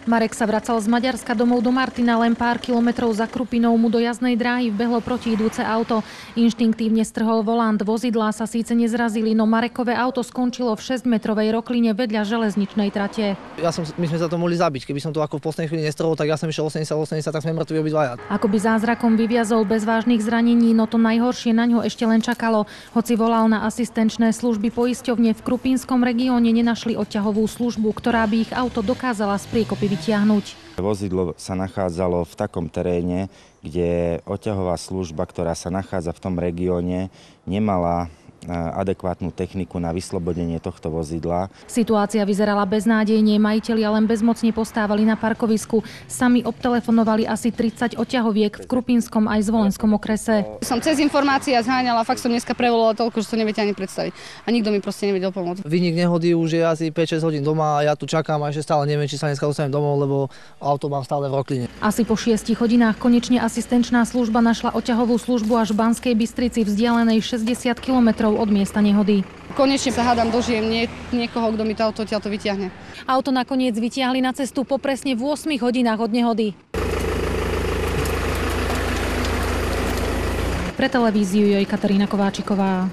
Marek sa vracal z Maďarska domov do Martina, len pár kilometrov za Krupinou mu do jazdnej dráhy vbehlo protiidúce auto. Inštinktívne strhol volant, vozidlá sa síce nezrazili, no Marekové auto skončilo v 6-metrovej rokline vedľa železničnej trate. My sme sa to mohli zabiť, keby som to ako v poslednej chvíli nestrhol, tak ja som išiel 80, tak sme mŕtvi obidvaja. Akoby zázrakom vyviazol bez vážnych zranení, no to najhoršie na ňo ešte len čakalo. Hoci volal na asistenčné služby poisťovne, v Krupínskom regióne nenašli odťahovú službu, ktorá by ich auto dokázala z priekopy vytiahnuť. Vozidlo sa nachádzalo v takom teréne, kde odťahová služba, ktorá sa nachádza v tom regióne, nemala adekvátnu techniku na vyslobodenie tohto vozidla. Situácia vyzerala beznádejne, majitelia len bezmocne postávali na parkovisku. Sami obtelefonovali asi 30 odťahoviek v Krupínskom aj Zvolenskom okrese. Som cez informácie zháňala, fakt som dneska prevolala toľko, že to neviete ani predstaviť. A nikto mi proste nevedel pomôcť. Vinník nehody už je asi 5-6 hodín doma a ja tu čakám a ešte stále neviem, či sa dneska dostanem domov, lebo auto mám stále v rokline. Asi po 6 hodinách konečne asistenčná služba našla odťahovú službu až v Banskej Bystrici, vzdialenej 60 kilometrov od miesta nehody. Konečne sa hádam, dožijem niekoho, kto mi to auto odtiaľto vyťahne. Auto nakoniec vytiahli na cestu po presne v 8 hodinách od nehody. Pre televíziu je Katarína Kováčiková.